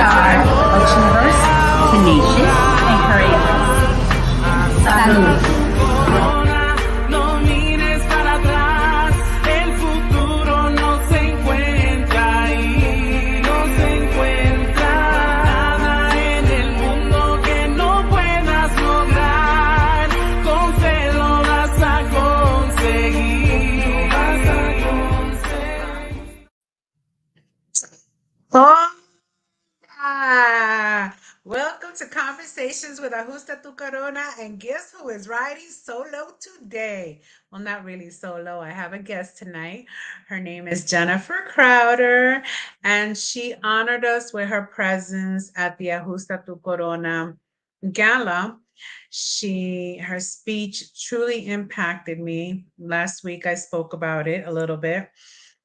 are achievers, tenacious, and courageous. Salud. No mires para atrás, el futuro no se encuentra ahí, no se encuentra nada en el mundo que no puedas lograr, con fe lo vas a conseguir, vas a conseguir. Hola! Welcome to Conversations with Ajusta Tu Corona. And guess who is riding solo today? Well, not really solo. I have a guest tonight. Her name is Jennifer Crowder, and she honored us with her presence at the Ajusta Tu Corona gala. Her speech truly impacted me. Last week I spoke about it a little bit,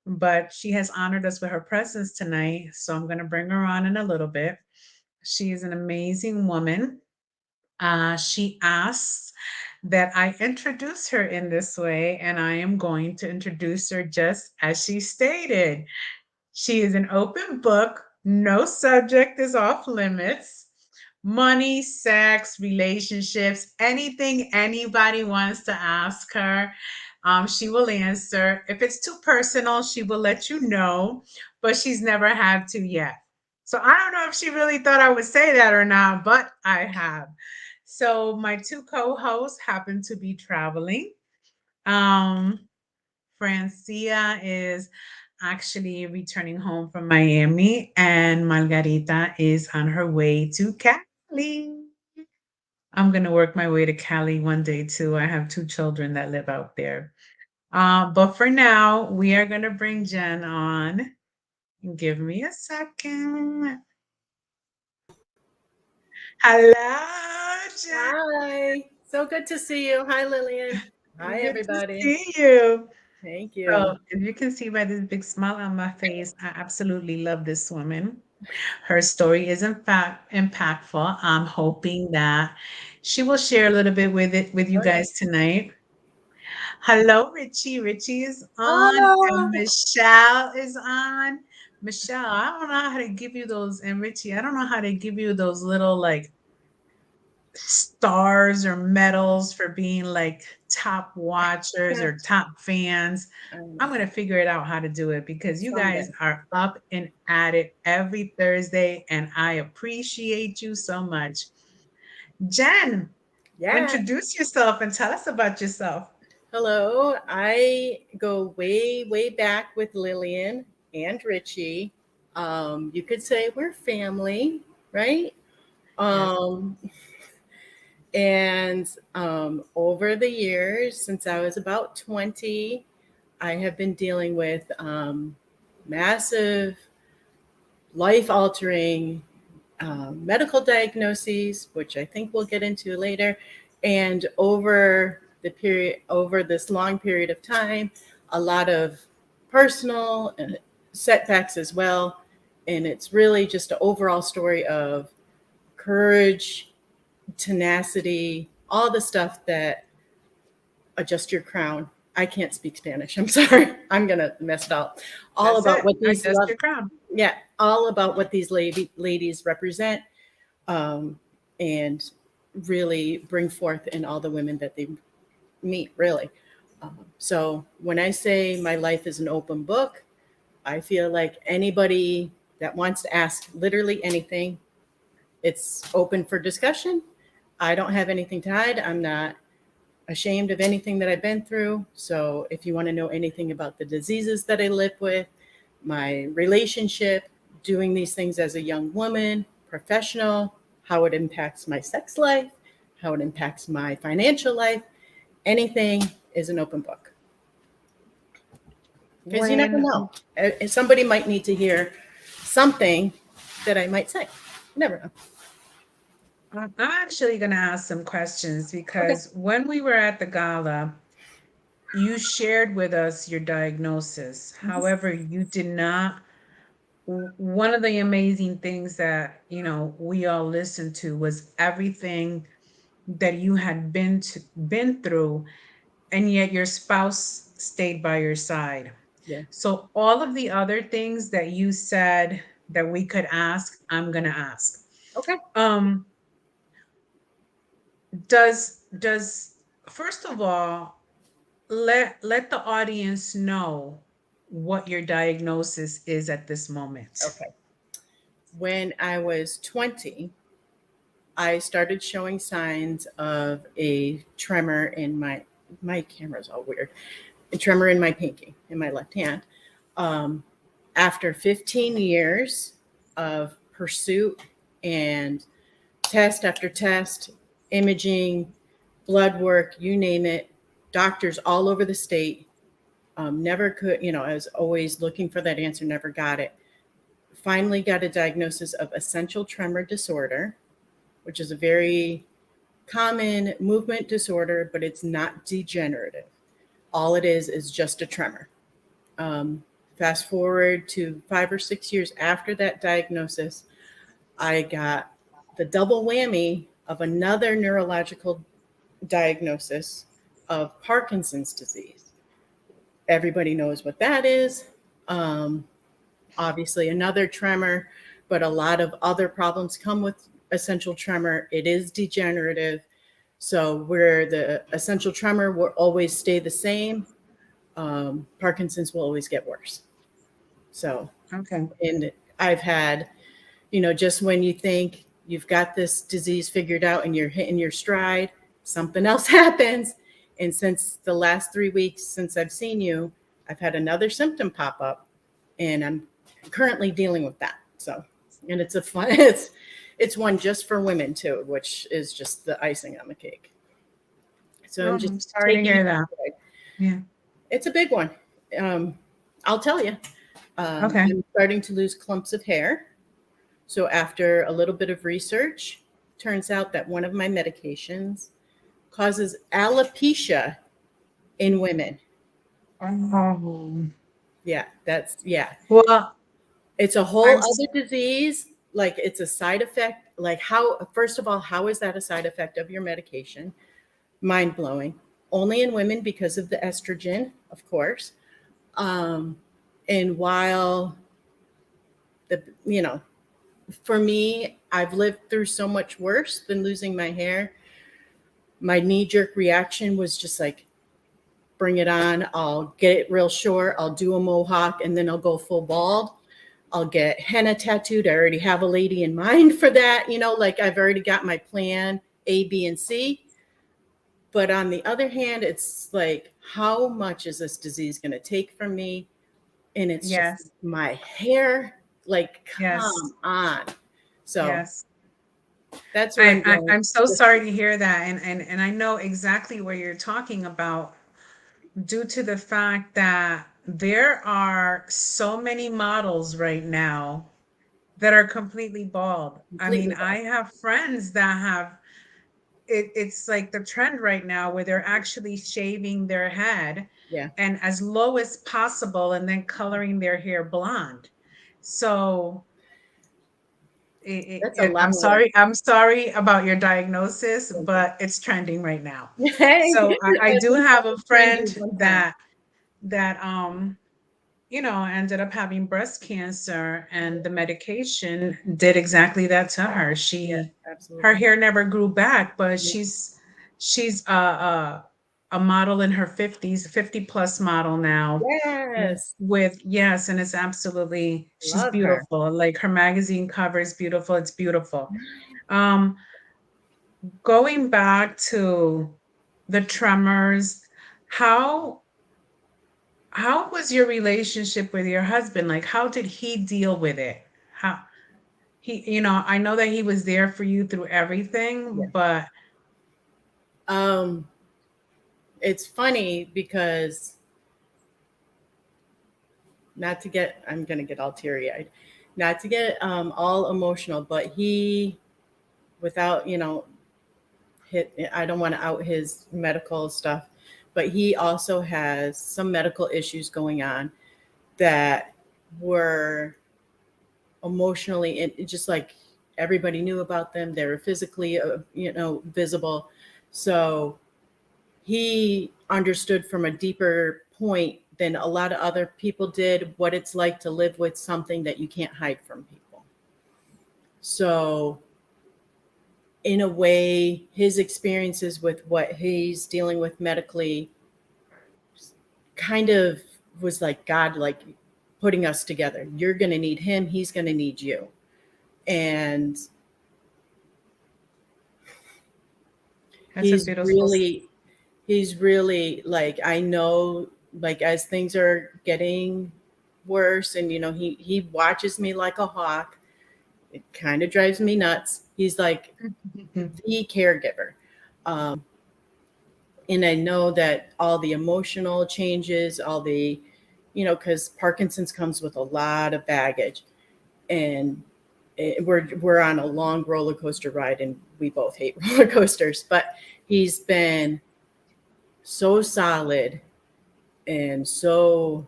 but she has honored us with her presence tonight. So I'm going to bring her on in a little bit. She is an amazing woman. She asks that I introduce her in this way, and I am going to introduce her just as she stated. She is an open book. No subject is off limits. Money, sex, relationships, anything anybody wants to ask her, she will answer. If it's too personal, she will let you know, but she's never had to yet. So I don't know if she really thought I would say that or not, but I have. So my two co-hosts happen to be traveling. Um, Francia is actually returning home from Miami, and Margarita is on her way to Cali. I'm going to work my way to Cali one day too. I have two children that live out there. But for now, we are going to bring Jen on. Give me a second. Hello, Jen. Hi. So good to see you. Hi, Lillian. Hi, Good everybody. to see you. Thank So, you. as you can see by this big smile on my face, I absolutely love this woman. Her story is in fact impactful. I'm hoping that she will share a little bit with you Oh, yeah. guys tonight. Hello, Richie. Richie is on, and Oh, Michelle is on. Michelle, I don't know how to give you those, and Richie, I don't know how to give you those little like stars or medals for being like top watchers or top fans. I'm going to figure it out how to do it because you someday. guys are up and at it every Thursday, and I appreciate you so much. Jen, Yeah. introduce yourself and tell us about yourself. Hello. I go way, way back with Lillian and Richie. You could say we're family, right? Yes. Um, and over the years, since I was about 20, I have been dealing with massive life altering medical diagnoses, which I think we'll get into later. And over this long period of time, a lot of personal setbacks as well. And it's really just an overall story of courage, tenacity, all the stuff that adjust your crown. I can't speak Spanish. I'm sorry. I'm gonna mess it up. All That's about it. what these Adjust your crown. yeah, all about what these ladies represent, um, and really bring forth in all the women that they meet. Really. So when I say my life is an open book, I feel like anybody that wants to ask literally anything, it's open for discussion. I don't have anything to hide. I'm not ashamed of anything that I've been through. So if you want to know anything about the diseases that I live with, my relationship, doing these things as a young woman, professional, how it impacts my sex life, how it impacts my financial life, anything is an open book. Because you never When know. Somebody might need to hear something that I might say. Never know. I'm actually going to ask some questions Okay. because when we were at the gala, you shared with us your diagnosis. Mhm. However, you did not. One of the amazing things that we all listened to was everything that you had been through, and yet your spouse stayed by your side. Yeah. So all of the other things that you said that we could ask, I'm gonna ask. Okay. Um, does first of all, let the audience know what your diagnosis is at this moment. Okay. When I was 20, I started showing signs of a tremor in my camera's all weird. A tremor in my pinky, in my left hand. Um, After 15 years of pursuit and test after test, imaging, blood work, you name it, doctors all over the state, never could, I was always looking for that answer, never got it. Finally got a diagnosis of essential tremor disorder, which is a very common movement disorder, but it's not degenerative. All it is just a tremor. Um, Fast forward to 5 or 6 years after that diagnosis, I got the double whammy of another neurological diagnosis of Parkinson's disease. Everybody knows what that is. Um, Obviously, another tremor, but a lot of other problems come with essential tremor. It is degenerative. So, where the essential tremor will always stay the same, Parkinson's will always get worse. So, Okay. and I've had, just when you think you've got this disease figured out and you're hitting your stride, something else happens. And since the last 3 weeks since I've seen you, I've had another symptom pop up, and I'm currently dealing with that. So, and it's a fun, it's one just for women too, which is just the icing on the cake. So Oh, I'm I'm just sorry to taking hear it that. forward. Yeah. It's a big one. I'll tell you. Okay. I'm starting to lose clumps of hair. So after a little bit of research, turns out that one of my medications causes alopecia in women. Oh. Yeah, yeah. Well, It's a whole I'm other disease. Like, it's a side effect. Like, first of all, how is that a side effect of your medication? Mind blowing. Only in women because of the estrogen, of course. And while for me, I've lived through so much worse than losing my hair. My knee jerk reaction was just like, bring it on. I'll get it real short. I'll do a mohawk, and then I'll go full bald. I'll get henna tattooed. I already have a lady in mind for that. Like, I've already got my plan A, B, and C. But on the other hand, it's like, how much is this disease going to take from me? And it's just yes, my hair. Like, yes, come on. So yes. that's where I'm going. I'm so sorry to hear that, and I know exactly what you're talking about, due to the fact that there are so many models right now that are completely bald. I mean, Completely I bald. have friends that have it's like the trend right now where they're actually shaving their head Yeah. and as low as possible and then coloring their hair blonde. So That's a lot I'm of work. sorry. I'm sorry about your diagnosis, but it's trending right now. Hey, So I at do least I have a was trendy friend one time. that ended up having breast cancer, and the medication did exactly that to her. Yeah, Her absolutely. hair never grew back, but Yeah. she's a model in her 50s, 50 plus model now Yes. with yes, and it's absolutely she's Love her. beautiful. Like her magazine cover is beautiful. It's beautiful. Um, Going back to the tremors, how how was your relationship with your husband? Like, how did he deal with it? How I know that he was there for you through everything, Yeah. but Um, it's funny because I'm gonna get all teary eyed, not to get all emotional, but he, without, I don't want to out his medical stuff, but he also has some medical issues going on that were emotionally, it just like everybody knew about them. They were physically, visible. So he understood from a deeper point than a lot of other people did, what it's like to live with something that you can't hide from people. So in a way, his experiences with what he's dealing with medically kind of was like God, like putting us together. You're going to need him. He's going to need you. And That's a beautiful. he's really like, I know, like as things are getting worse and, he watches me like a hawk. It kind of drives me nuts. He's like the caregiver. And I know that all the emotional changes, all the, because Parkinson's comes with a lot of baggage, and we're on a long roller coaster ride, and we both hate roller coasters. But he's been so solid and so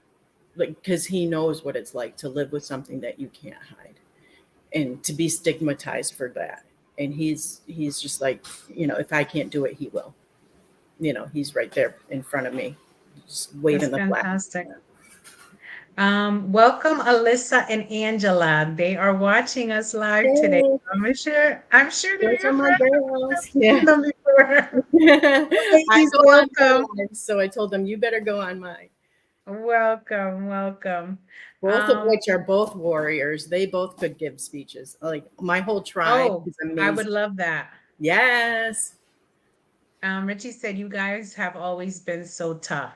like, because he knows what it's like to live with something that you can't hide and to be stigmatized for that. And he's just like, if I can't do it, he will. He's right there in front of me, just waving That's the flag. fantastic. Welcome Alyssa and Angela. They are watching us live today. Yay. I'm sure they're Those are your my friends. girls. I've Yeah. seen them before. I Ladies, go on welcome. mine, so I told them you better go on mine. Welcome. Both of which are both warriors. They both could give speeches. Like my whole tribe is I would amazing. love that. Yes. Richie said you guys have always been so tough.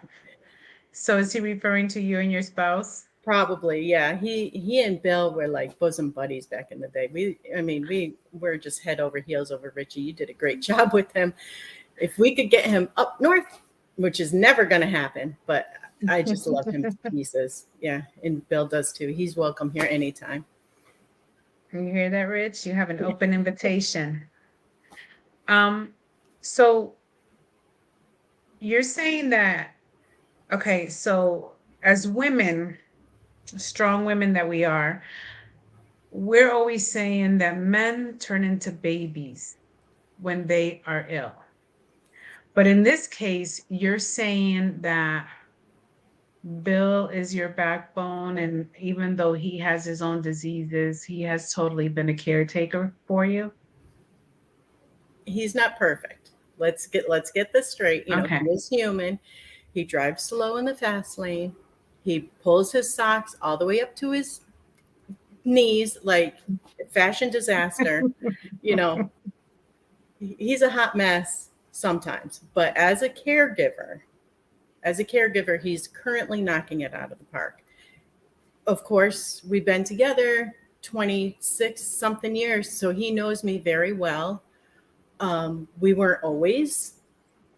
So is he referring to you and your spouse? Probably, yeah. He and Bill were like bosom buddies back in the day. We were just head over heels over Richie. You did a great job with him. If we could get him up north, which is never going to happen, but I just love him to pieces. Yeah, and Bill does too. He's welcome here anytime. You hear that, Rich? You have an open invitation. So you're saying that, okay, so as women, strong women that we are, we're always saying that men turn into babies when they are ill. But in this case, you're saying that Bill is your backbone, and even though he has his own diseases, he has totally been a caretaker for you. He's not perfect. Let's get this straight. Okay. He is human. He drives slow in the fast lane. He pulls his socks all the way up to his knees, like fashion disaster. He's a hot mess sometimes, but as a caregiver, he's currently knocking it out of the park. Of course, we've been together 26 something years, so he knows me very well. We weren't always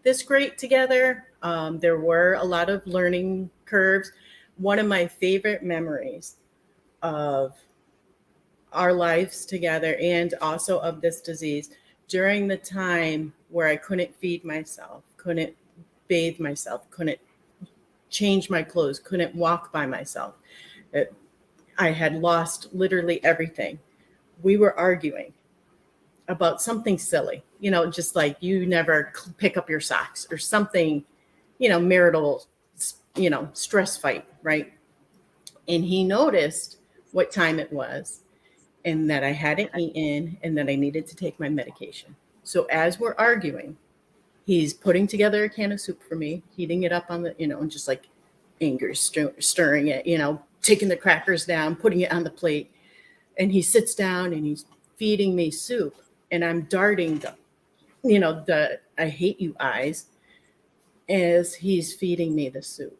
this great together. There were a lot of learning curves. One of my favorite memories of our lives together and also of this disease during the time where I couldn't feed myself, couldn't bathe myself, couldn't change my clothes, couldn't walk by myself. I had lost literally everything. We were arguing about something silly, just like you never pick up your socks or something, marital, stress fight, right? And he noticed what time it was and that I hadn't eaten and that I needed to take my medication. So as we're arguing, he's putting together a can of soup for me, heating it up on the, and just like anger, stirring it, taking the crackers down, putting it on the plate. And he sits down and he's feeding me soup. And I'm darting the I hate you eyes as he's feeding me the soup.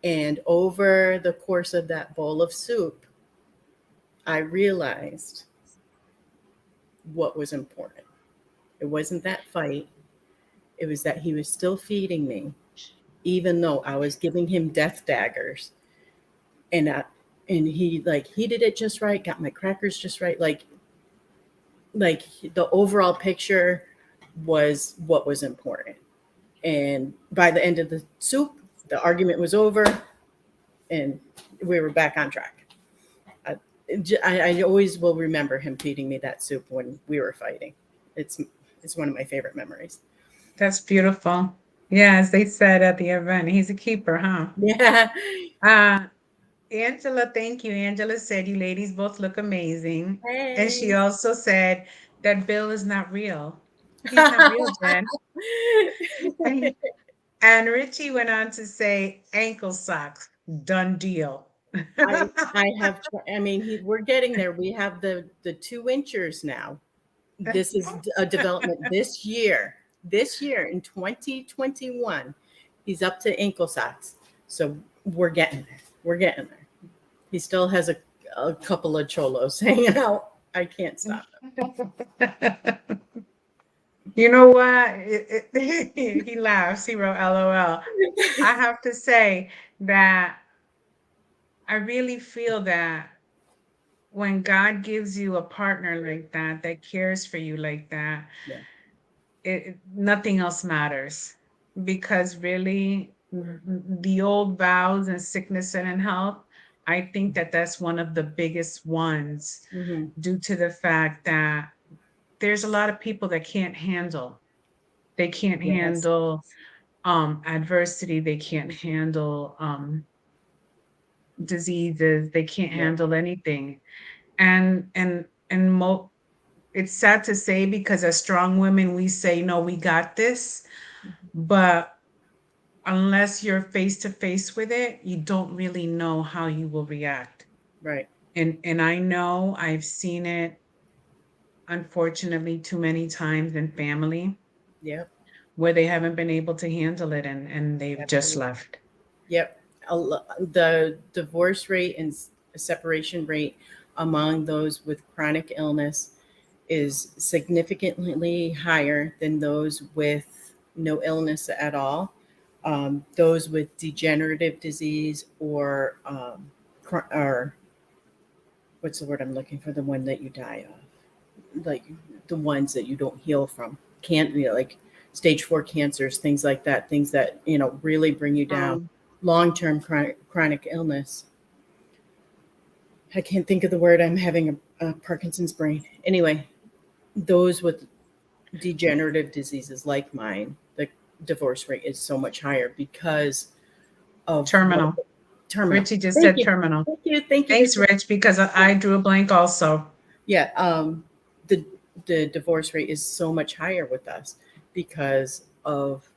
And over the course of that bowl of soup, I realized what was important. It wasn't that fight. It was that he was still feeding me, even though I was giving him death daggers. And he did it just right, got my crackers just right. Like the overall picture was what was important. And by the end of the soup, the argument was over and we were back on track. I always will remember him feeding me that soup when we were fighting. It's one of my favorite memories. That's beautiful. Yes, they said at the event, he's a keeper, huh? Yeah. Uh, Angela, thank you. Angela said, you ladies both look amazing. And she Hey. also said that Bill is not real. He's not real, Jen. And Richie went on to say, ankle socks, done deal. I have, I mean, we're getting there. We have the 2 inchers now. This is a development this year in 2021. He's up to ankle socks. So we're getting there. We're getting there. He still has a couple of cholos hanging out. I can't stop You know what? He laughs. He wrote LOL. I him. have to say that I really feel that when God gives you a partner like that, that cares for you like that, Yeah. nothing else matters. Because really, the old vows and sickness and in health, I think that that's one of the biggest ones Hmm. due to the fact that there's a lot of people that can't handle. They can't Yes. handle adversity. They can't handle diseases. They can't Yeah. handle anything. And it's sad to say because as strong women, we say, no, we got this. But unless you're face to face with it, you don't really know how you will react. Right. And I know I've seen it unfortunately too many times in family Yep. where they haven't been able to handle it and they've just Absolutely. left. Yep. The divorce rate and separation rate among those with chronic illness is significantly higher than those with no illness at all. Those with degenerative disease or what's the word I'm looking for? The one that you die of, like the ones that you don't heal from. Can't, like stage 4 cancers, things like that, things that really bring you down. Um, Long-term chronic illness. I can't think of the word. I'm having a Parkinson's brain. Anyway, those with degenerative diseases like mine, the divorce rate is so much higher because of what Terminal. terminal. Richie just Thank said you. terminal. Thank you. Thank you. Thanks, Rich, because I drew a blank also. Yeah. The divorce rate is so much higher with us because of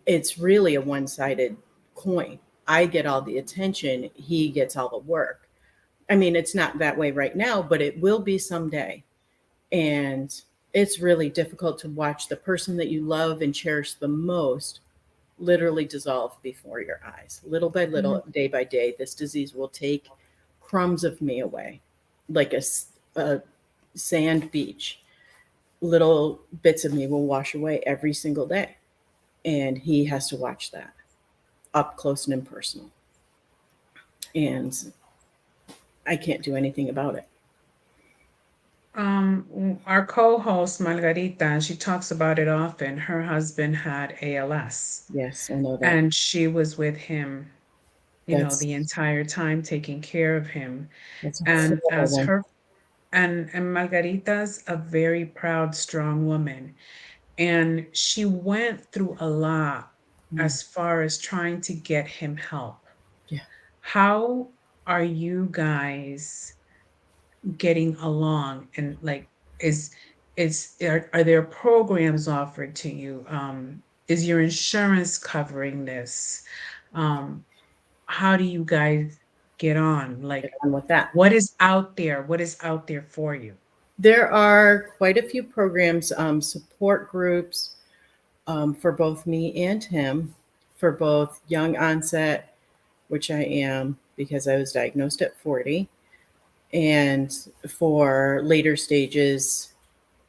it's really a one-sided coin. I get all the attention, he gets all the work. I mean, it's not that way right now, but it will be someday. And it's really difficult to watch the person that you love and cherish the most literally dissolve before your eyes. Little by Mhm. little, day by day, this disease will take crumbs of me away, like a sand beach. Little bits of me will wash away every single day. And he has to watch that up close and personal. And I can't do anything about it. Our co-host Margarita, she talks about it often. Her husband had ALS, Yes, I know that. and she was with him, That's the entire time taking care of him. that's a And horrible as one. her and Margarita's a very proud, strong woman. And she went through a lot Mm, as far as trying to get him help. yeah. How are you guys getting along? And like, are there programs offered to you? Is your insurance covering this? Um, how do you guys get on? Get Like, on with that. what is out there? What is out there for you? There are quite a few programs, support groups for both me and him, for both young onset, which I am because I was diagnosed at 40, and for later stages,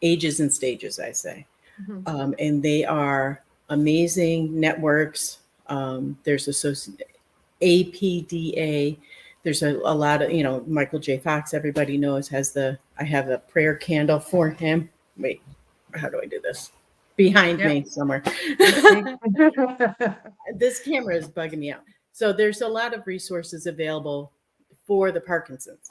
ages and stages, I say. Mhm. And they are amazing networks. There's APDA. There's a lot of, Michael J. Fox, everybody knows, I have a prayer candle for him. Wait, how do I do this? Behind Yep. me somewhere. Yep. This camera is bugging me out. So there's a lot of resources available for the Parkinson's.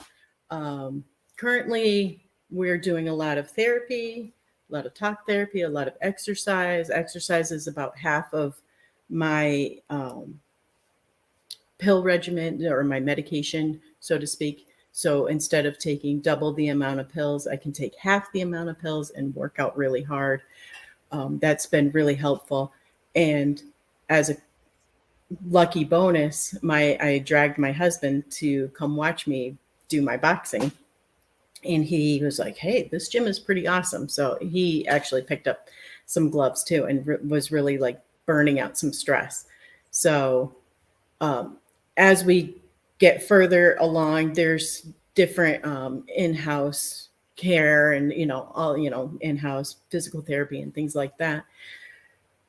Currently, we're doing a lot of therapy, lot of talk therapy, a lot of exercise. Exercise is about half of my pill regimen or my medication, so to speak. So instead of taking double the amount of pills, I can take half the amount of pills and work out really hard. That's been really helpful. And as a lucky bonus, my I dragged my husband to come watch me do my boxing, and he was like, "Hey, this gym is pretty awesome." So he actually picked up some gloves too, and was really like burning out some stress. So um, as we get further along, there's different in-house care and all in-house physical therapy and things like that.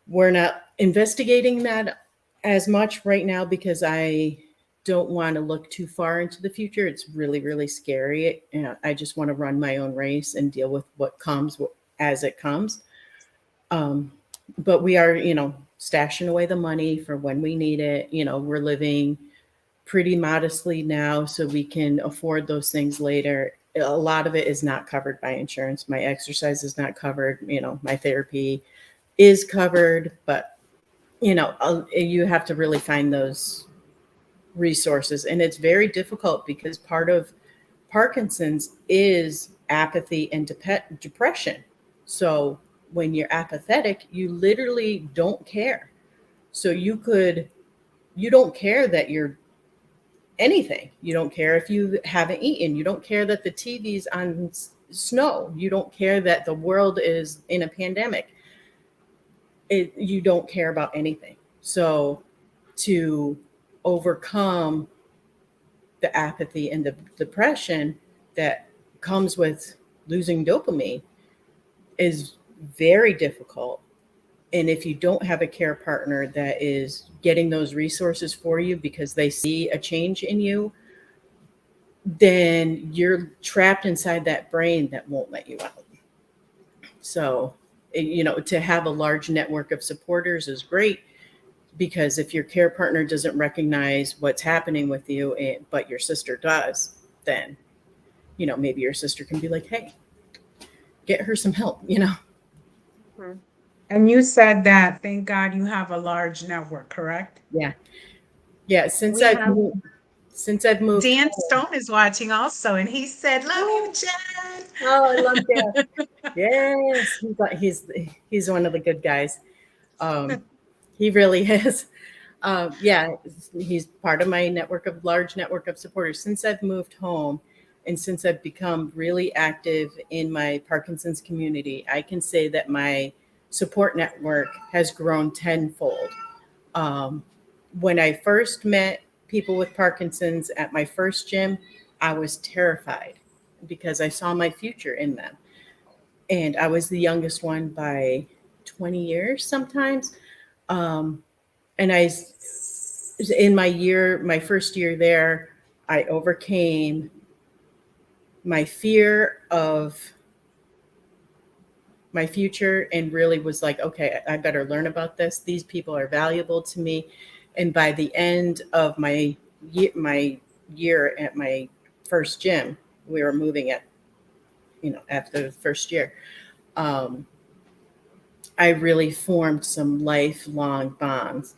We're not investigating that as much right now because I don't want to look too far into the future. It's really, really scary. And I just want to run my own race and deal with what comes as it comes. Um, but we are, stashing away the money for when we need it. We're living pretty modestly now so we can afford those things later. A lot of it is not covered by insurance. My exercise is not covered. My therapy is covered, but you have to really find those resources, and it's very difficult because part of Parkinson's is apathy and depression. So when you're apathetic, you literally don't care. So you don't care that you're anything. You don't care if you haven't eaten. You don't care that the TV's on snow. You don't care that the world is in a pandemic. You don't care about anything. So to overcome the apathy and the depression that comes with losing dopamine is very difficult. And if you don't have a care partner that is getting those resources for you because they see a change in you, then you're trapped inside that brain that won't let you out. So, to have a large network of supporters is great, because if your care partner doesn't recognize what's happening with you, but your sister does, then, maybe your sister can be like, hey, get her some help. Mhm. And you said that, thank God you have a large network, correct? Yeah. Yeah. Since We I've have moved, since I've moved Dan home. Stone is watching also, and he said, "Love you, Oh, Jen." oh, I love that. Yes. He's one of the good guys. Um, he really is. Yeah, he's part of my large network of supporters. Since I've moved home and since I've become really active in my Parkinson's community, I can say that my support network has grown tenfold. Um, when I first met people with Parkinson's at my first gym, I was terrified because I saw my future in them. And I was the youngest one by 20 years sometimes. Um, and in my first year there, I overcame my fear of my future and really was like, okay, I better learn about this. These people are valuable to me. And by the end of my year at my first gym, we were moving after the first year. Um, I really formed some lifelong bonds.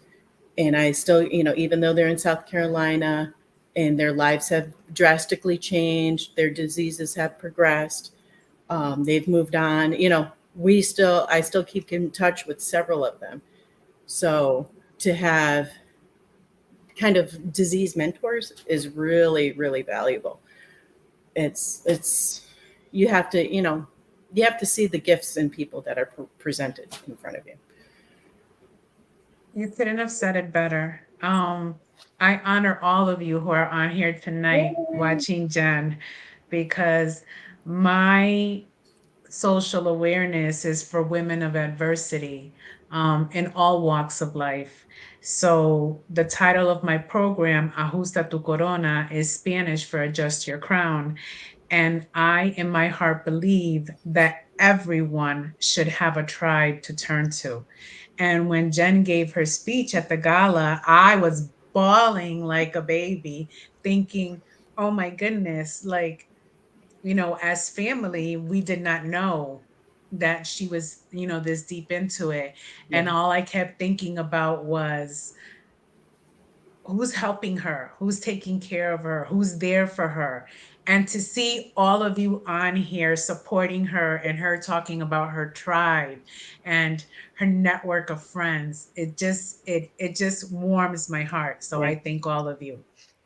And I still, even though they're in South Carolina and their lives have drastically changed, their diseases have progressed, they've moved on, I still keep in touch with several of them. So to have kind of disease mentors is really, really valuable. It's you have to, you have to see the gifts in people that are presented in front of you. You couldn't have said it better. I honor all of you who are on here tonight Yay. watching Jen, because my social awareness is for women of adversity, in all walks of life. So the title of my program, Ajusta tu Corona, is Spanish for Adjust Your Crown. And I, in my heart, believe that everyone should have a tribe to turn to. And when Jen gave her speech at the gala, I was bawling like a baby, thinking, oh my goodness, like, as family, we did not know. that she was, this deep into it. Yeah. And all I kept thinking about was who's helping her, who's taking care of her, who's there for her. And to see all of you on here supporting her and her talking about her tribe and her network of friends, it just warms my heart. So Yeah. I thank all of you.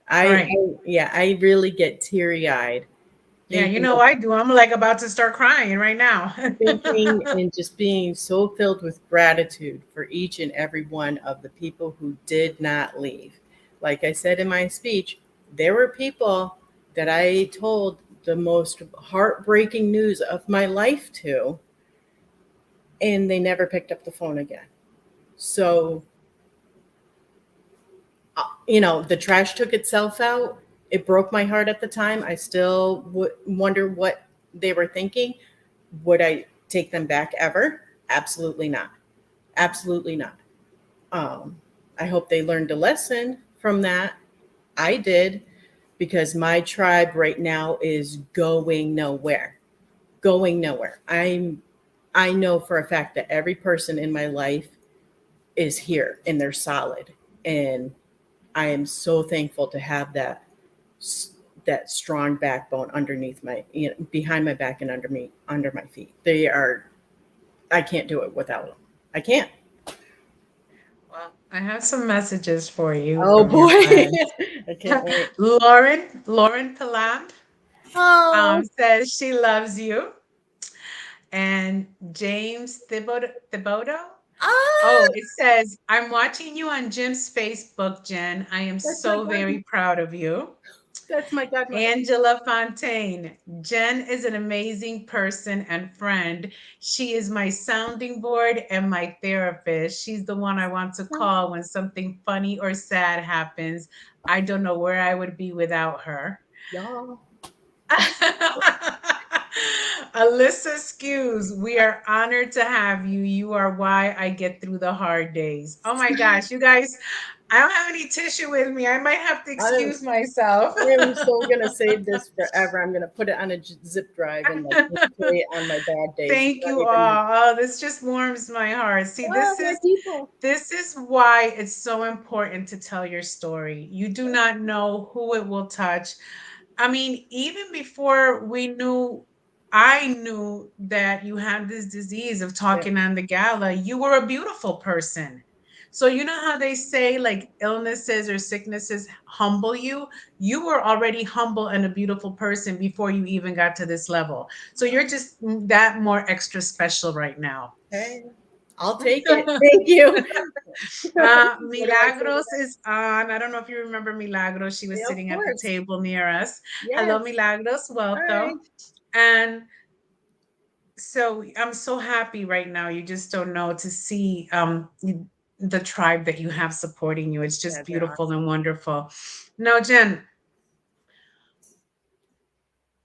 All I, right. yeah, I really get teary-eyed Yeah, thinking I do. I'm like about to start crying right now. thinking and just being so filled with gratitude for each and every one of the people who did not leave. Like I said in my speech, there were people that I told the most heartbreaking news of my life to, and they never picked up the phone again. So, the trash took itself out. It broke my heart at the time. I still wonder what they were thinking. Would I take them back ever? Absolutely not. Absolutely not. Um, I hope they learned a lesson from that. I did, because my tribe right now is going nowhere. Going nowhere. I know for a fact that every person in my life is here and they're solid. And I am so thankful to have that strong backbone underneath behind my back and under my feet. They are. I can't do it without them. I can't. Well, I have some messages for you Oh from your boy, friends. I can't wait. Lauren Paland Oh, says she loves you. And James Thibodeau. ah, Oh, it says, I'm watching you on Jim's Facebook, Jen. I am that's my so godmother. very proud of you. That's my godmother. Angela Fontaine. Jen is an amazing person and friend. She is my sounding board and my therapist. She's the one I want to call when something funny or sad happens. I don't know where I would be without her. Y'all. Alyssa Skews, we are honored to have you. You are why I get through the hard days. Oh my gosh, you guys, I don't have any tissue with me. I might have to I'm, excuse myself. I am so gonna save this forever. I'm gonna put it on a zip drive and like play it on my bad days. You Thank don't you even know. all. Oh, this just warms my heart. See, Oh, this my is people. this is why it's so important to tell your story. You do not know who it will touch. I mean, even before I knew that you had this disease of Yeah. talking on the gala, you were a beautiful person. So, you know how they say like illnesses or sicknesses humble you? You were already humble and a beautiful person before you even got to this level. So, you're just that more extra special right now. Hey, I'll take it. Thank you. What do I say to Milagros that? is on. I don't know if you remember Milagros. She was Yeah, of sitting at the course. table near us. Hello, Yes. Milagros. Hi. Welcome. And so I'm so happy right now. You just don't know to see the tribe that you have supporting you. It's Yeah, just they're beautiful awesome. and wonderful. Now, Jen,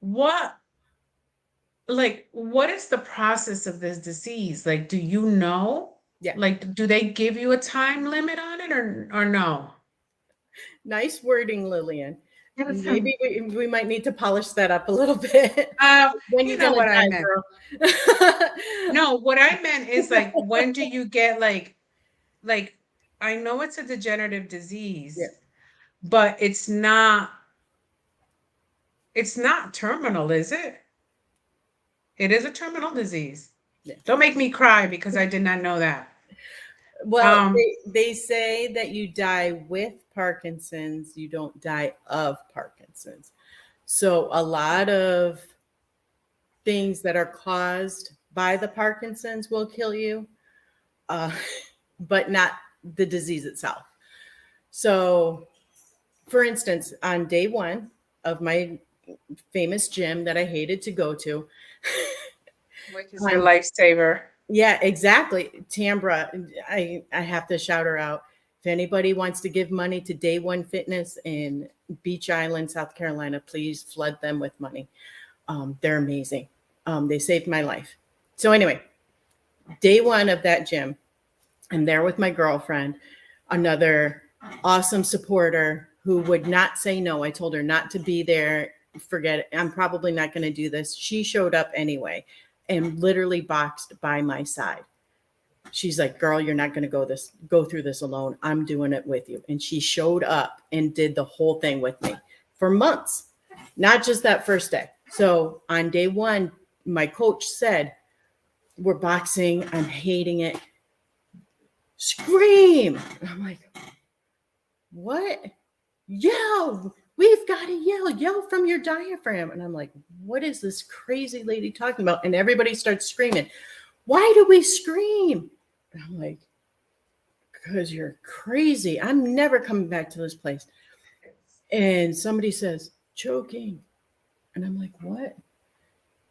what what is the process of this disease? Like, do you know? Yeah. Like, do they give you a time limit on it or no? Nice wording, Lillian. Maybe we might need to polish that up a little bit. When You you know gonna what I die, meant. girl? No, what I meant is like when do you get like I know it's a degenerative Yeah. disease, but it's not terminal, is it? It is a terminal disease. Yeah. Don't make me cry because I did not know that. Well, Um, they say that you die with Parkinson's, you don't die of Parkinson's. So a lot of things that are caused by the Parkinson's will kill you, uh, but not the disease itself. So, for instance, on day one of my famous gym that I hated to go to, which is your on lifesaver. yeah, exactly. Tambra, I have to shout her out. If anybody wants to give money to Day One Fitness in Beach Island, South Carolina, please flood them with money. They're amazing. They saved my life. So anyway, day one of that gym, I'm there with my girlfriend, another awesome supporter who would not say no. I told her not to be there. Forget it. I'm probably not going to do this. She showed up anyway. and literally boxed by my side. She's like, girl, you're not going to go through this alone. I'm doing it with you. And she showed up and did the whole thing with me for months, not just that first day. So on day one, my coach said, we're boxing. I'm hating it. Scream. And I'm like, what? Yell. We've got to yell from your diaphragm. And I'm like, what is this crazy lady talking about? And everybody starts screaming. Why do we scream? And I'm like, because you're crazy. I'm never coming back to this place. And somebody says, choking. And I'm like, what?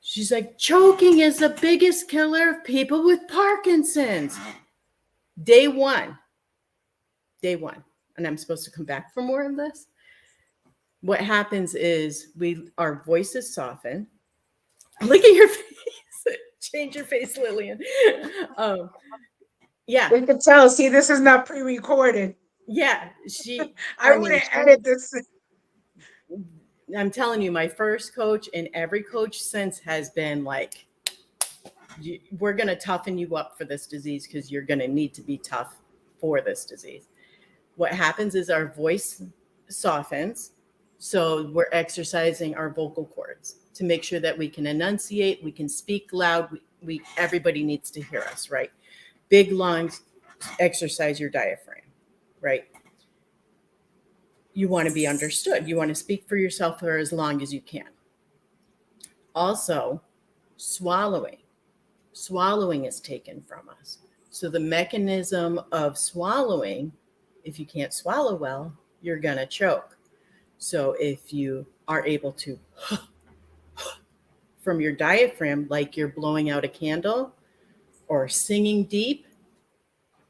She's like, choking is the biggest killer of people with Parkinson's. Day one. And I'm supposed to come back for more of this. What happens is our voices soften. Look at your face. Change your face, Lillian. Yeah. We can tell. See, this is not pre-recorded. Yeah. I wouldn't edit this. I'm telling you, my first coach and every coach since has been like, we're going to toughen you up for this disease because you're going to need to be tough for this disease. What happens is our voice softens. So we're exercising our vocal cords to make sure that we can enunciate, we can speak loud. Everybody needs to hear us, right? Big lungs, exercise your diaphragm, right? You want to be understood. You want to speak for yourself for as long as you can. Also, swallowing. Swallowing is taken from us. So the mechanism of swallowing, if you can't swallow well, you're going to choke. So if you are able to from your diaphragm, like you're blowing out a candle or singing deep,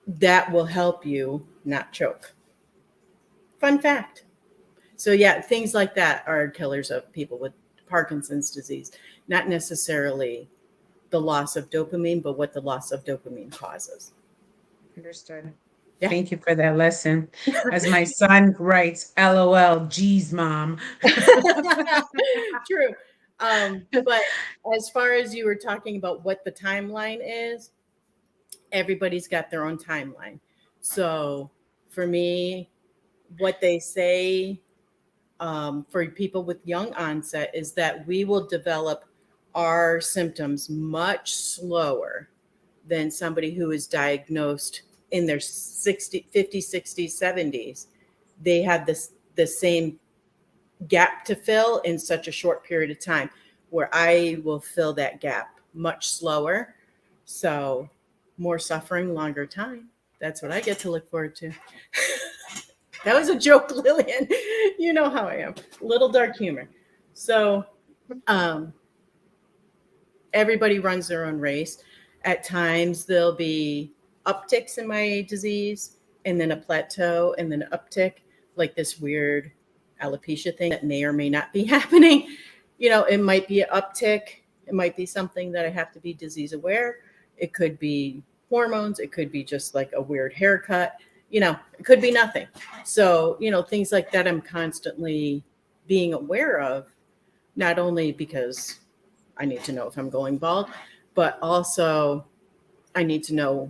that will help you not choke. Fun fact. So yeah, things like that are killers of people with Parkinson's disease, not necessarily the loss of dopamine, but what the loss of dopamine causes. Understood. Yeah. Thank you for that lesson. As my son writes, LOL, geez, mom. True. But as far as you were talking about what the timeline is, everybody's got their own timeline. So for me, what they say for people with young onset is that we will develop our symptoms much slower than somebody who is diagnosed in their 50s, 60s, 70s. They have the same gap to fill in such a short period of time, where I will fill that gap much slower. So more suffering, longer time. That's what I get to look forward to. That was a joke, Lillian. You know how I am. Little dark humor. So everybody runs their own race. At times there'll be upticks in my disease, and then a plateau, and then an uptick, like this weird alopecia thing that may or may not be happening. You know, it might be an uptick. It might be something that I have to be disease aware. It could be hormones. It could be just like a weird haircut. You know, it could be nothing. So, you know, things like that I'm constantly being aware of, not only because I need to know if I'm going bald, but also I need to know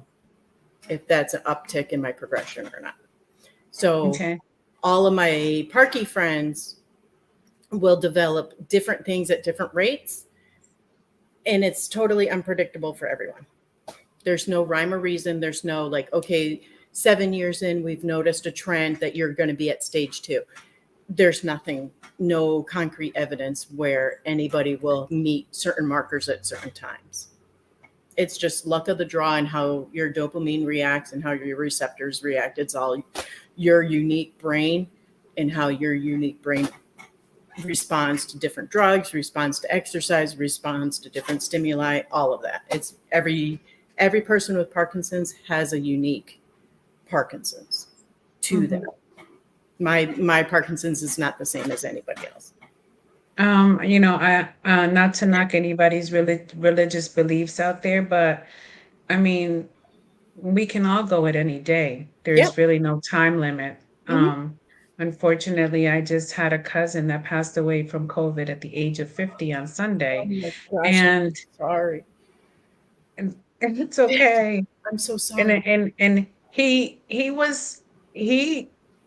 if that's an uptick in my progression or not. So Okay. all of my Parky friends will develop different things at different rates, and it's totally unpredictable for everyone. There's no rhyme or reason. There's no like, okay, 7 years in, we've noticed a trend that you're going to be at stage 2. There's nothing, no concrete evidence where anybody will meet certain markers at certain times. It's just luck of the draw and how your dopamine reacts and how your receptors react. It's all your unique brain and how your unique brain responds to different drugs, responds to exercise, responds to different stimuli, all of that. It's every person with Parkinson's has a unique Parkinson's to them. My Parkinson's is not the same as anybody else. You know, I not to knock anybody's religious beliefs out there, but I mean, we can all go at any day. There's really no time limit. Unfortunately, I just had a cousin that passed away from COVID at the age of 50 on Sunday. Oh my gosh, and I'm sorry. and it's okay. I'm so And sorry. he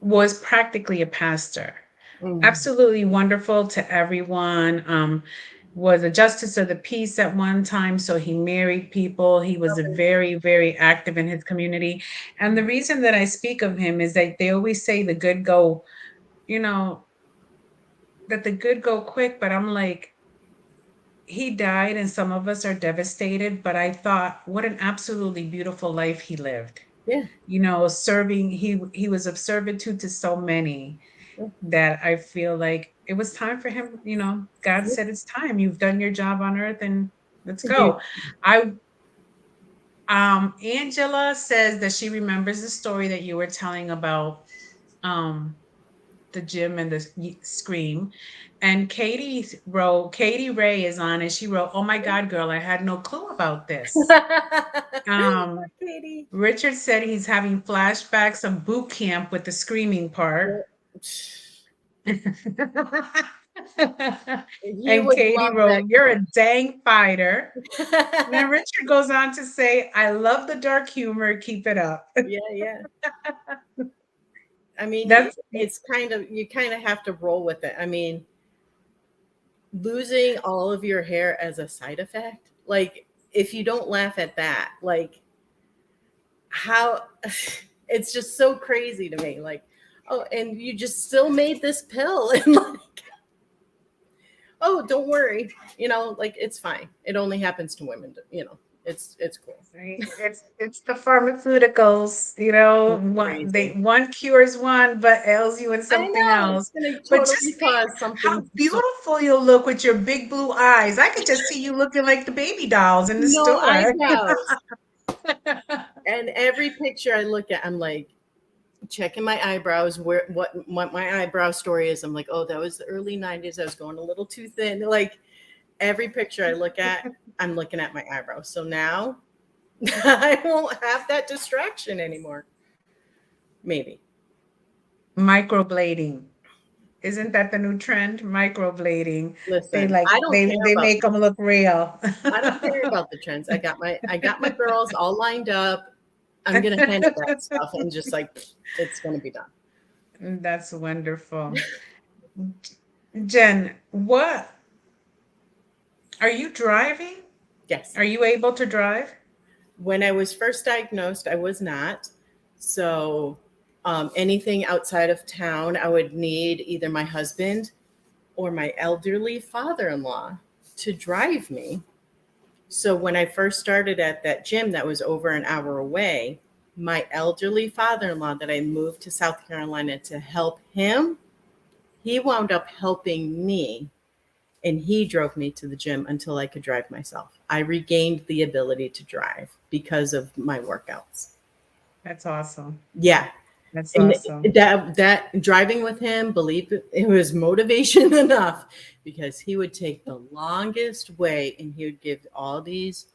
was practically a pastor. Mm, Absolutely wonderful to everyone. Was a justice of the peace at one time, so he married people. He was a okay. very, very active in his community. And the reason that I speak of him is that they always say the good go, you know, that the good go quick, but I'm like, he died and some of us are devastated, but I thought what an absolutely beautiful life he lived. Yeah. Serving, he was of servitude to so many Yeah. that I feel like it was time for him. God Yeah. said it's time. You've done your job on earth and let's To do. go. I Angela says that she remembers the story that you were telling about um the gym and the scream. And Katie Ray is on and she wrote, "Oh my God, girl, I had no clue about this." Um, Katie. Richard said he's having flashbacks of boot camp with the screaming part. You And would Katie love that wrote, "You're a coach. dang fighter." And then Richard goes on to say, "I love the dark humor. Keep it up." Yeah, yeah. I mean, That's it's kind of, you kind of have to roll with it. I mean, losing all of your hair as a side effect, like if you don't laugh at that, like how it's just so crazy to me. Like, oh, and you just still made this pill and like, oh, don't worry, like it's fine. It only happens to women, it's cool. right. It's the pharmaceuticals, It's crazy. one cures one but ails you in I something know it's else. gonna But totally just think cause how something so. beautiful you'll look with your big blue eyes. I could just see you looking like the baby dolls in the No store. eyebrows. And every picture I look at, I'm like checking my eyebrows, what my eyebrow story is. I'm like, oh, that was the early 90s. I was going a little too thin. Like every picture I look at, I'm looking at my eyebrows. So now I won't have that distraction anymore. Maybe. Microblading. Isn't that the new trend? Microblading. They Listen, like I don't care they about make them look real. I don't care about the trends. I got my girls all lined up. I'm gonna handle that stuff and just like it's gonna be done. That's wonderful. Jen, what are you driving? Yes. Are you able to drive? When I was first diagnosed, I was not. So anything outside of town, I would need either my husband or my elderly father-in-law to drive me. So when I first started at that gym that was over an hour away, my elderly father-in-law that I moved to South Carolina to help him, he wound up helping me and he drove me to the gym until I could drive myself. I regained the ability to drive because of my workouts. That's awesome. Yeah. That's And awesome. that driving with him, believe it was motivation enough because he would take the longest way and he would give all these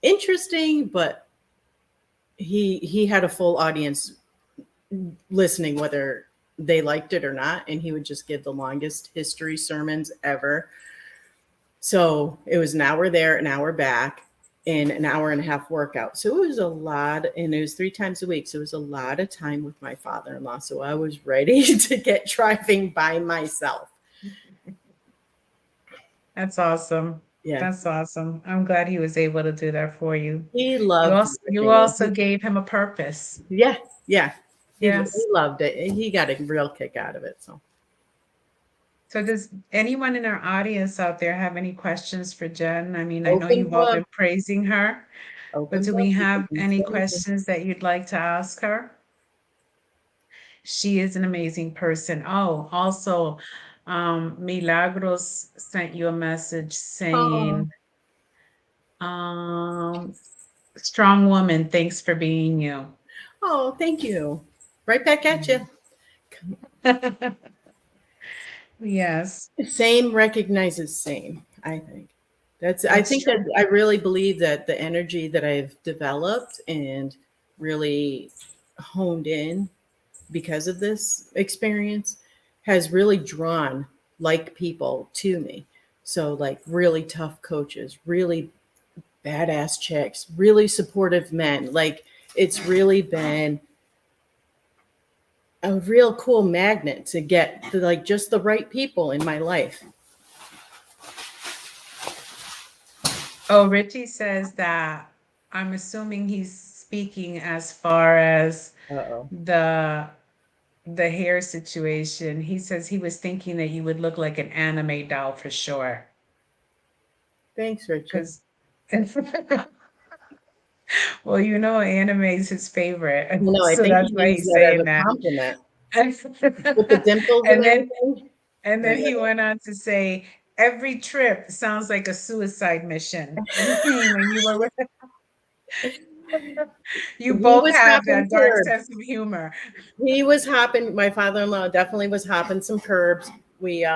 interesting, but he had a full audience listening whether they liked it or not, and he would just give the longest history sermons ever. So it was an hour there, an hour back, and an hour and a half workout. So it was a lot, and it was 3 times a week. So it was a lot of time with my father-in-law. So I was ready to get driving by myself. That's awesome. Yeah. That's awesome. I'm glad he was able to do that for you. He You loved also you working. also gave him a purpose. Yeah, yeah. He Yes. loved it. He got a real kick out of it. So So does anyone in our audience out there have any questions for Jen? I mean, I know open you've all book, been praising her, but open do book. we You have can any say anything. questions that you'd like to ask her? She is an amazing person. Oh, also, Milagros sent you a message Oh, saying, strong woman, thanks for being you. oh, thank you. Right back at you. Yes, Same recognizes same, I think. I that's think that true. I really believe that the energy that I've developed and really honed in because of this experience has really drawn like people to me. So like really tough coaches, really badass chicks, really supportive men. Like, it's really been a real cool magnet to get like just the right people in my life. Oh, Richie says that I'm assuming he's speaking as far as Uh-oh. the hair situation. He says he was thinking that you would look like an anime doll for sure. Thanks, Richie. Because well, you know, anime is his favorite. No, I So think that's he why means he's that as saying a that. compliment with the dimples and And then everything. he went on to say, every trip sounds like a suicide mission. When you were with you He both was have hopping that dark curbs. sense of humor. He was hopping. My father-in-law definitely was hopping some curbs. We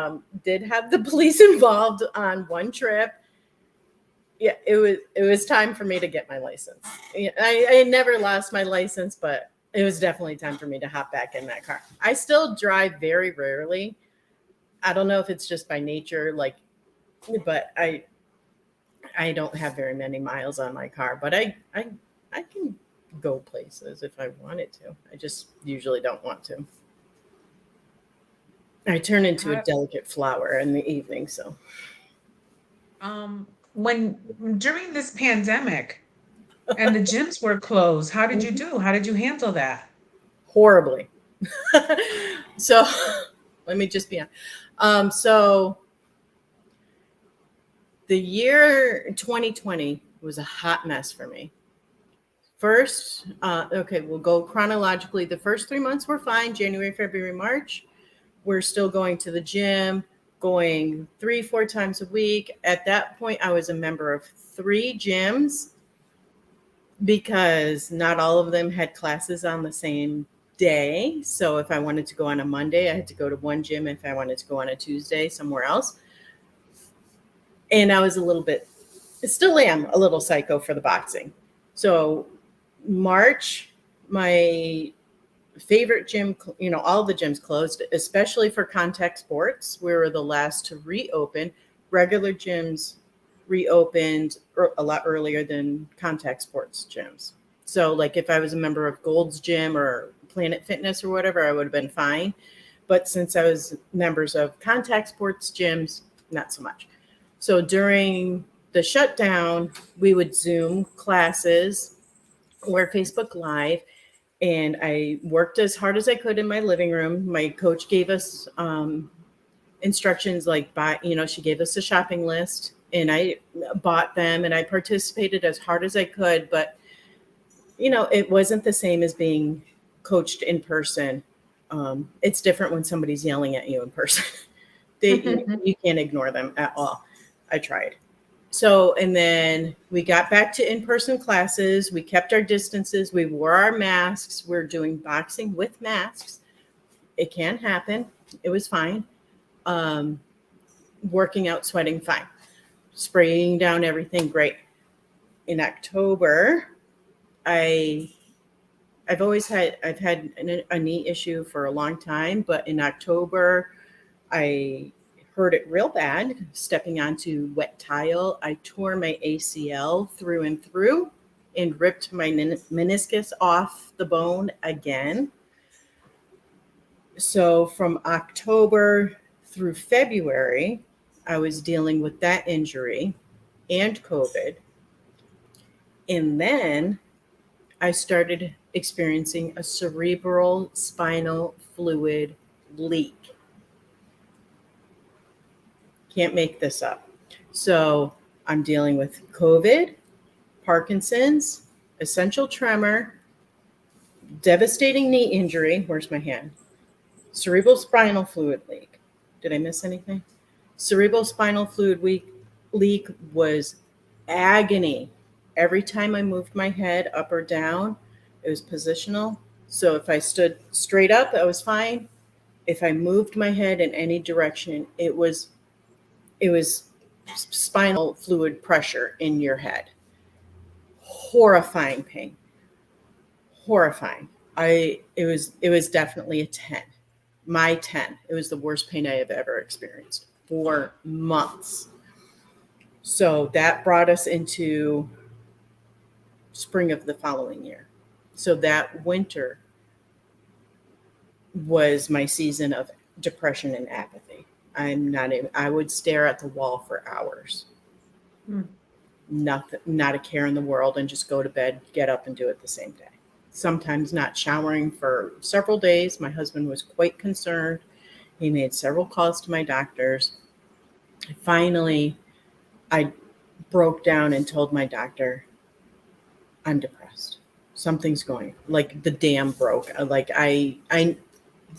did have the police involved on one trip. Yeah, it was time for me to get my license. Yeah, I never lost my license, but it was definitely time for me to hop back in that car. I still drive very rarely. I don't know if it's just by nature, like, but I don't have very many miles on my car, but I can go places if I wanted to. I just usually don't want to. I turn into a How- delicate flower in the evening, so when during this pandemic and the gyms were closed, how did you do? How did you handle that? horribly. So let me just be on. So the year 2020 was a hot mess for me. First, okay, we'll go chronologically. The first 3 months were fine. January, February, March. We're still going to the gym, going 3, 4 times a week. At that point, I was a member of 3 gyms because not all of them had classes on the same day. So if I wanted to go on a Monday, I had to go to one gym. If I wanted to go on a Tuesday, somewhere else. And I was still am a little psycho for the boxing. So March, my favorite gym, all the gyms closed, especially for contact sports. We were the last to reopen. Regular gyms reopened a lot earlier than contact sports gyms. So, like, if I was a member of Gold's Gym or Planet Fitness or whatever, I would have been fine. But since I was members of contact sports gyms, not so much. So during the shutdown, we would Zoom classes or Facebook Live, and I worked as hard as I could in my living room. My coach gave us instructions like she gave us a shopping list, and I bought them, and I participated as hard as I could. But it wasn't the same as being coached in person. It's different when somebody's yelling at you in person. You can't ignore them at all. I tried. So, and then we got back to in-person classes. We kept our distances. We wore our masks. We're doing boxing with masks. It can happen. It was fine. Working out, sweating, fine. Spraying down everything, great. In October, I've had a knee issue for a long time, but in October, I hurt it real bad stepping onto wet tile. I tore my ACL through and through and ripped my meniscus off the bone again. So from October through February, I was dealing with that injury and COVID. And then I started experiencing a cerebral spinal fluid leak. Can't make this up. So I'm dealing with COVID, Parkinson's, essential tremor, devastating knee injury. Where's my hand? Cerebral spinal fluid leak. Did I miss anything? Cerebral spinal fluid leak was agony. Every time I moved my head up or down, it was positional. So if I stood straight up, I was fine. If I moved my head in any direction, it was spinal fluid pressure in your head. Horrifying pain. Horrifying. It was definitely a 10. My 10. It was the worst pain I have ever experienced for months. So that brought us into spring of the following year. So that winter was my season of depression and apathy. I would stare at the wall for hours. Hmm. Nothing, not a care in the world, and just go to bed, get up, and do it the same day. Sometimes not showering for several days. My husband was quite concerned. He made several calls to my doctors. Finally, I broke down and told my doctor, I'm depressed. Something's going, like the dam broke. Like I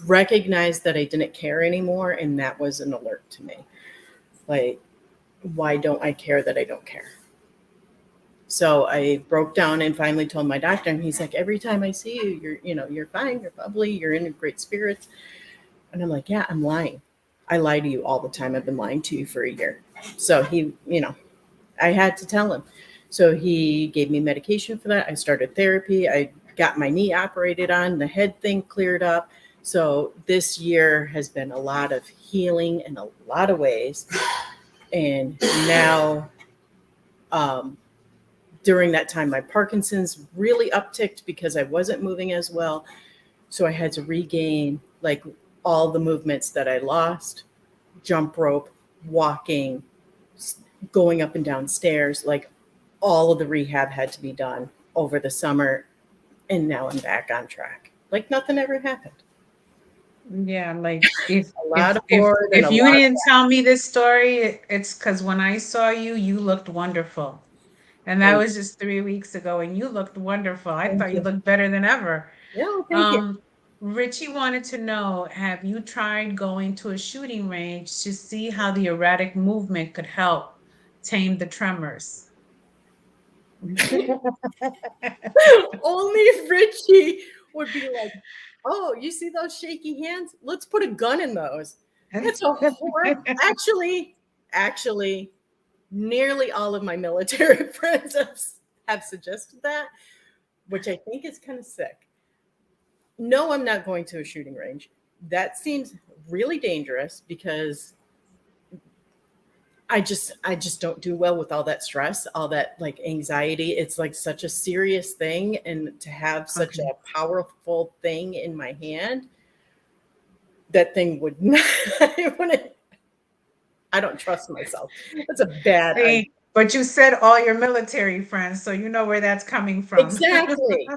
recognized that I didn't care anymore, and that was an alert to me. Like, why don't I care that I don't care? So I broke down and finally told my doctor, and he's like, every time I see you, you're fine, you're bubbly, you're in great spirits. And I'm like, yeah, I'm lying. I lie to you all the time. I've been lying to you for a year. So he, I had to tell him. So he gave me medication for that. I started therapy. I got my knee operated on, the head thing cleared up. So this year has been a lot of healing in a lot of ways. And now, during that time, my Parkinson's really upticked because I wasn't moving as well. So I had to regain like all the movements that I lost, jump rope, walking, going up and down stairs, like all of the rehab had to be done over the summer. And now I'm back on track. Like nothing ever happened. Yeah, like if A lot of if forward and if a you lot of didn't tell me this story, it's because when I saw you, you looked wonderful. And that back. was just 3 weeks ago, and you looked wonderful. I Thank thought you you. looked better than ever. Yeah, thank you. Richie wanted to know, have you tried going to a shooting range to see how the erratic movement could help tame the tremors? Only Richie would be like, oh, you see those shaky hands? Let's put a gun in those. That's a horrible. Actually, nearly all of my military friends have suggested that, which I think is kind of sick. No, I'm not going to a shooting range. That seems really dangerous because I just don't do well with all that stress, all that like anxiety. It's like such a serious thing, and to have such Okay. a powerful thing in my hand, that thing would not. I wouldn't. I don't trust myself. That's a bad idea. See, but you said all your military friends, so you know where that's coming from. Exactly.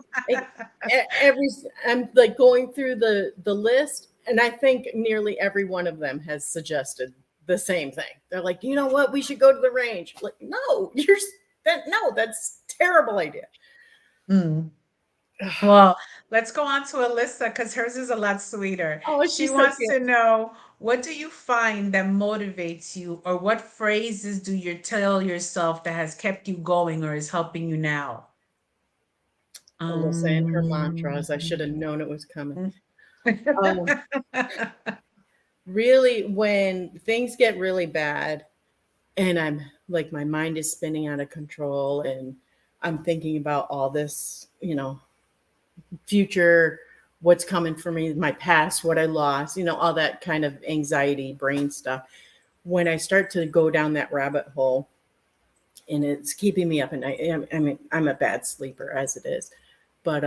Every I'm like going through the list, and I think nearly every one of them has suggested the same thing. They're like, you know what, we should go to the range. Like, no, that's terrible idea. Mm. Well, let's go on to Alyssa because hers is a lot sweeter. Oh, She she's so wants cute. to know, what do you find that motivates you, or what phrases do you tell yourself that has kept you going or is helping you now? Alyssa and her mantras. I should have known it was coming. Um, Really, when things get really bad and I'm like, my mind is spinning out of control and I'm thinking about all this, future, what's coming for me, my past, what I lost, all that kind of anxiety, brain stuff. When I start to go down that rabbit hole and it's keeping me up at night, I'm a bad sleeper as it is, but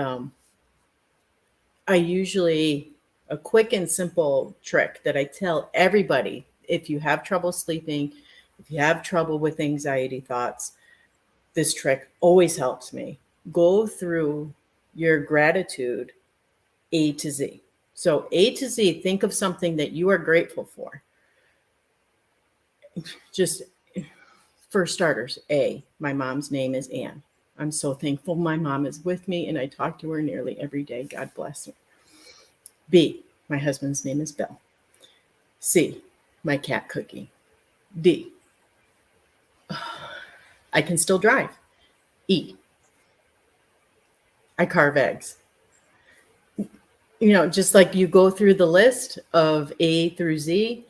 I usually, a quick and simple trick that I tell everybody, if you have trouble sleeping, if you have trouble with anxiety thoughts, this trick always helps me. Go through your gratitude A to Z. So, A to Z, think of something that you are grateful for. Just for starters, A, my mom's name is Anne. I'm so thankful my mom is with me and I talk to her nearly every day. God bless her. B, my husband's name is Bill. C, my cat Cookie. D, I can still drive. E, I carve eggs. Just like you go through the list of A through Z,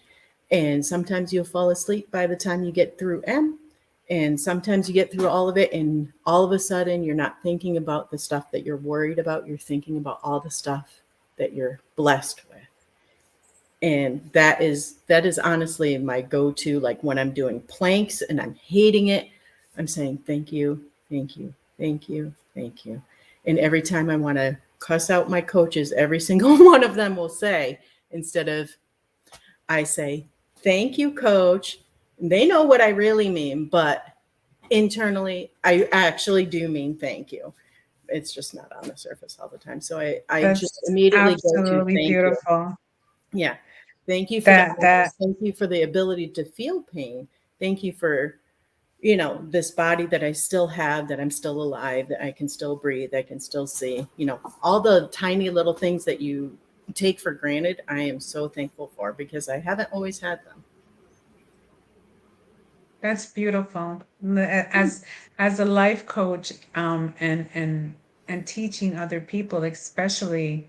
and sometimes you'll fall asleep by the time you get through M, and sometimes you get through all of it, and all of a sudden you're not thinking about the stuff that you're worried about. You're thinking about all the stuff that you're blessed with. And that is honestly my go-to. Like when I'm doing planks and I'm hating it, I'm saying thank you, thank you, thank you, thank you. And every time I want to cuss out my coaches, every single one of them will say, instead of I say, thank you, coach. And they know what I really mean, but internally, I actually do mean thank you. It's just not on the surface all the time. So I just That's immediately go to absolutely thank you. beautiful. Yeah. Thank you for the That hours. Thank you for the ability to feel pain. Thank you for, you know, this body that I still have, that I'm still alive, that I can still breathe, I can still see, you know, all the tiny little things that you take for granted. I am so thankful for, because I haven't always had them. that's beautiful. As a life coach, and teaching other people, especially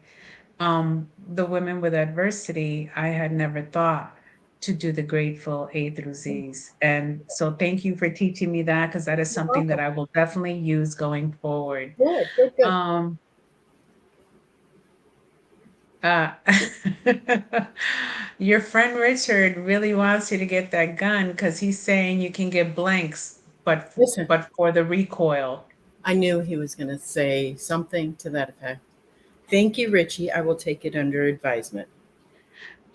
the women with adversity, I had never thought to do the grateful A through Z's. And so thank you for teaching me that, because that is You're something that welcome. I will definitely use going forward. Good, good, good. Um, uh, your friend Richard really wants you to get that gun because he's saying you can get blanks, Listen, but for the recoil. I knew he was going to say something to that effect. Thank you, Richie. I will take it under advisement.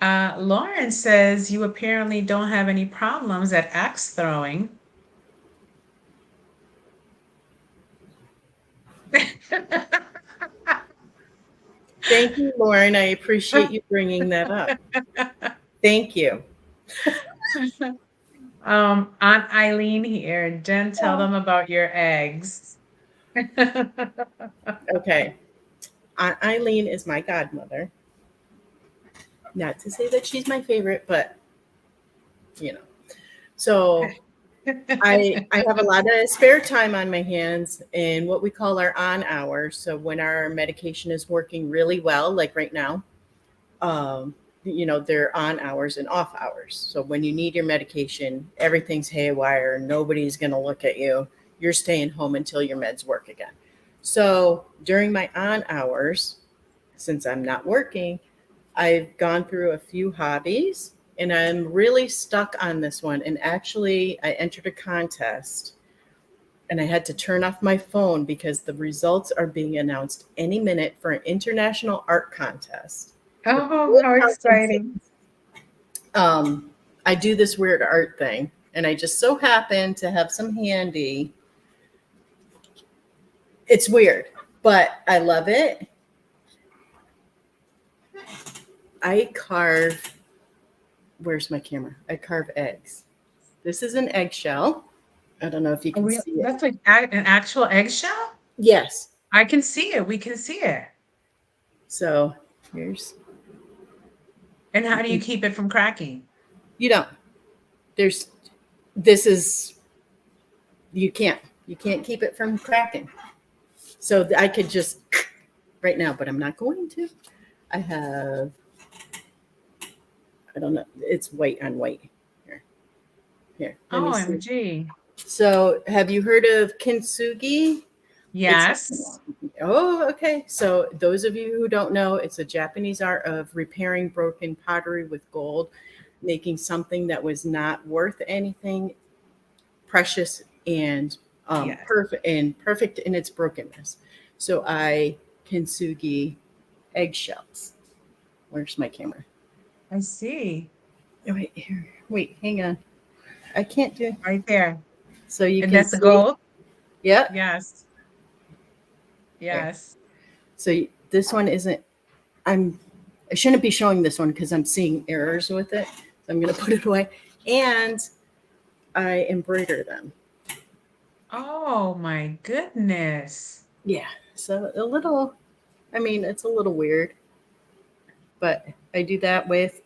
Lauren says you apparently don't have any problems at axe throwing. Thank you, Lauren. I appreciate you bringing that up. Thank you. Aunt Eileen here. Jen, tell them about your eggs. Okay. Aunt Eileen is my godmother. Not to say that she's my favorite, but you know. So I have a lot of spare time on my hands and what we call our on hours. So when our medication is working really well, like right now, you know, they're on hours and off hours. So when you need your medication, everything's haywire. Nobody's going to look at you. You're staying home until your meds work again. So during my on hours, since I'm not working, I've gone through a few hobbies and I'm really stuck on this one. And actually, I entered a contest and I had to turn off my phone because the results are being announced any minute for an international art contest. Oh, how exciting. I do this weird art thing, and I just so happen to have some handy. It's weird, but I love it. I carve, where's my camera? I carve eggs. This is an eggshell. I don't know if you can see it. That's like an actual eggshell? Yes. I can see it. We can see it. So here's, And how do you keep it from cracking? you don't, this is, you can't keep it from cracking. So I could just right now, but I'm not going to. I have, I don't know, it's white on white. Here. Let me see. OMG. So have you heard of Kensugi? Yes. Oh, okay. So those of you who don't know, it's a Japanese art of repairing broken pottery with gold, making something that was not worth anything precious and Yes. perfect in its brokenness. So I Kensugi eggshells. Where's my camera? I see. Oh, wait, here. Wait, hang on. I can't do. Right there. So you And can that's see. gold? Yep. Yes. Yes. So this one isn't. I shouldn't be showing this one because I'm seeing errors with it. So I'm going to put it away. And I embroider them. Oh my goodness. Yeah. So a little. I mean, it's a little weird, but I do that with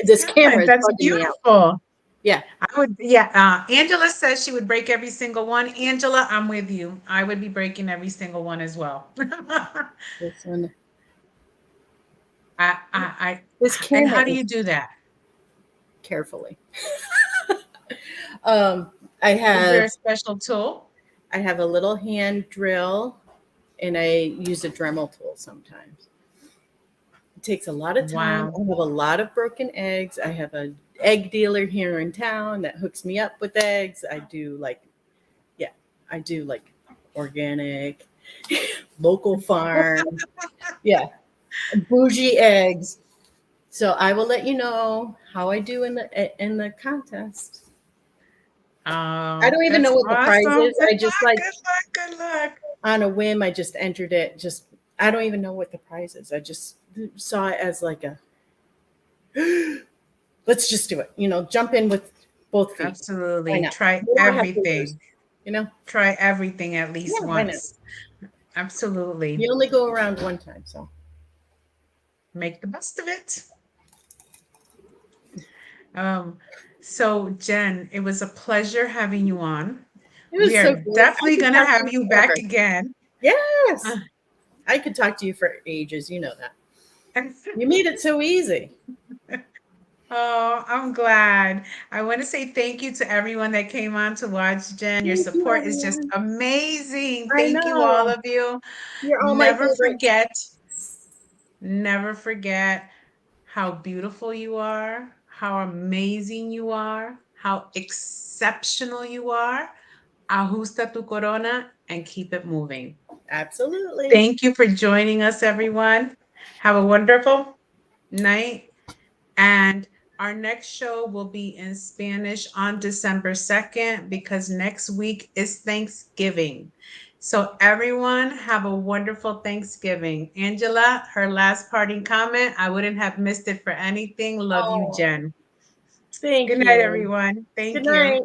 this camera. Is That's bugging me out. beautiful. Yeah. I would, yeah. Angela says she would break every single one. Angela, I'm with you. I would be breaking every single one as well. This one. This camera. And how do you do that? Carefully. I have. Is there a special tool? I have a little hand drill, and I use a Dremel tool sometimes. It takes a lot of time. Wow. I have a lot of broken eggs. I have an egg dealer here in town that hooks me up with eggs. I do like organic, local farm. Yeah, bougie eggs. So I will let you know how I do in the contest. I Oh, don't even that's know what the prize awesome. is. Good I just luck, like good luck, good luck. on a whim, I just entered it. Just I don't even know what the prize is. I just saw it as like a let's just do it. Jump in with both feet. Why Absolutely. not? Try What do I have to lose? everything. You know? Try everything at least Yeah, why not? once. Absolutely. You only go around one time, so Make the best of it. Um, so Jen, it was a pleasure having you on. it We was so are good. I definitely could gonna talk to have you you back forever. again. Yes, Uh, I could talk to you for ages. You know that. You made it so easy. Oh, I'm glad. I want to say thank you to everyone that came on to watch, Jen. Your Thank you, support is just everyone. amazing. I Thank you, all know of you. you're all my Never favorites. forget, never forget how beautiful you are, how amazing you are, how exceptional you are. Ajusta tu corona and keep it moving. Absolutely. Thank you for joining us, everyone. Have a wonderful night. And our next show will be in Spanish on December 2nd because next week is Thanksgiving. So, everyone, have a wonderful Thanksgiving. Angela, her last parting comment. I wouldn't have missed it for anything. Love you, Oh, Jen. thank Good night, you. everyone. Good Thank you. night.